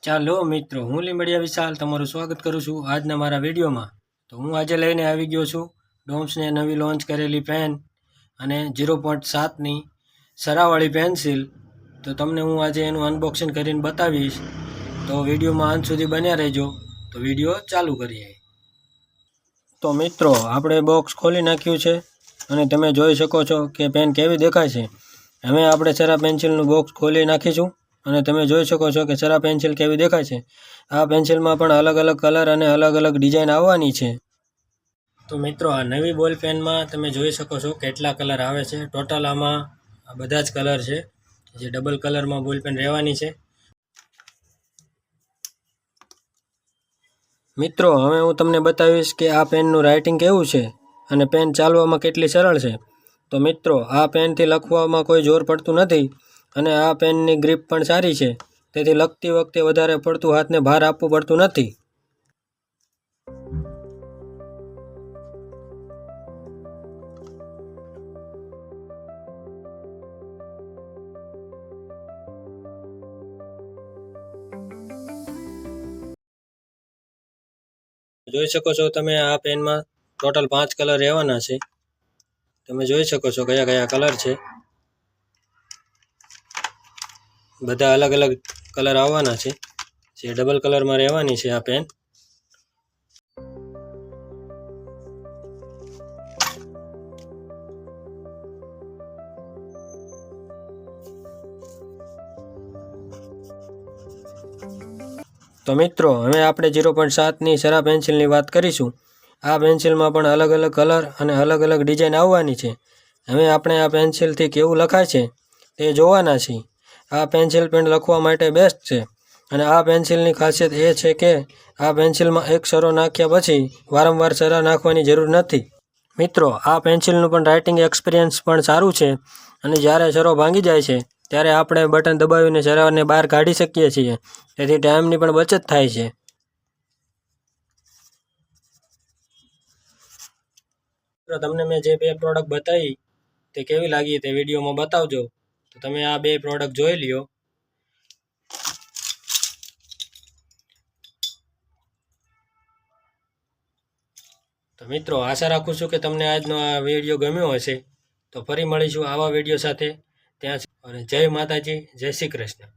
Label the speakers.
Speaker 1: ચાલો મિત્રો, હું લીંબડિયા વિશાલ તમારું સ્વાગત કરું છું આજના મારા વિડીયોમાં। તો હું આજે લઈને આવી ગયો છું ડોમ્સને નવી લોન્ચ કરેલી પેન અને 0.7ની સરાવાળી પેન્સિલ। તો તમને હું આજે એનું અનબોક્સિંગ કરીને બતાવીશ, તો વિડીયોમાં અંત સુધી બન્યા રહેજો। તો વિડીયો ચાલુ કરીએ। તો મિત્રો, આપણે બોક્સ ખોલી નાખ્યું છે અને તમે જોઈ શકો છો કે પેન કેવી દેખાય છે। હવે આપણે સરા પેન્સિલનું બોક્સ ખોલી નાખીશું અને તમે જોઈ શકો છો કે સરા પેન્સિલ કેવી દેખાય છે। આ પેન્સિલમાં પણ અલગ અલગ કલર અને અલગ અલગ ડિઝાઇન આવવાની છે। તો મિત્રો, આ નવી બોલ પેનમાં તમે જોઈ શકો છો કેટલા કલર આવે છે। ટોટલ આમાં આ બધા જ કલર છે, જે ડબલ કલરમાં બોલ પેન રહેવાની છે। મિત્રો, હવે હું તમને બતાવીશ કે આ પેનનું રાઇટિંગ કેવું છે અને પેન ચાલવામાં કેટલી સરળ છે। તો મિત્રો, આ પેનથી લખવામાં કોઈ જોર પડતું નથી અને આ પેનની ગ્રીપ પણ સારી છે, તેથી લખતી વખતે વધારે પડતું હાથને ભાર આપવું પડતું નથી। જોઈ શકો છો તમે આ પેનમાં ટોટલ 5 કલર રહેવાના છે। તમે જોઈ શકો છો કયા કયા કલર છે, બધા અલગ અલગ કલર આવવાના છે, જે ડબલ કલરમાં રહેવાની છે આ પેન। તો મિત્રો, હવે આપણે 0.7ની સરા પેન્સિલની વાત કરીશું। આ પેન્સિલમાં પણ અલગ અલગ કલર અને અલગ અલગ ડિઝાઇન આવવાની છે। હવે આપણે આ પેન્સિલથી કેવું લખાય છે તે જોવાના છીએ। આ પેન્સિલ પેન લખવા માટે બેસ્ટ છે અને આ પેન્સિલની ખાસિયત એ છે કે આ પેન્સિલમાં એક સરો નાખ્યા પછી વારંવાર સરા નાખવાની જરૂર નથી। મિત્રો, આ પેન્સિલનું પણ રાઇટિંગ એક્સપિરિયન્સ પણ સારું છે અને જ્યારે સરો ભાંગી જાય છે ત્યારે આપણે બટન દબાવીને સરાને બહાર કાઢી શકીએ છીએ, તેથી ટાઈમની પણ બચત થાય છે। તમને મેં જે બે પ્રોડક્ટ બતાવી તે કેવી લાગી તે વિડીયોમાં બતાવજો। તો તમે આ બે પ્રોડક્ટ જોઈ લ્યો। તો મિત્રો, આશા રાખું છું કે તમને આજનો આ વિડીયો ગમ્યો હશે। તો ફરી મળીશું આવા વિડીયો સાથે। ત્યાં અને જય માતાજી, જય શ્રી કૃષ્ણ।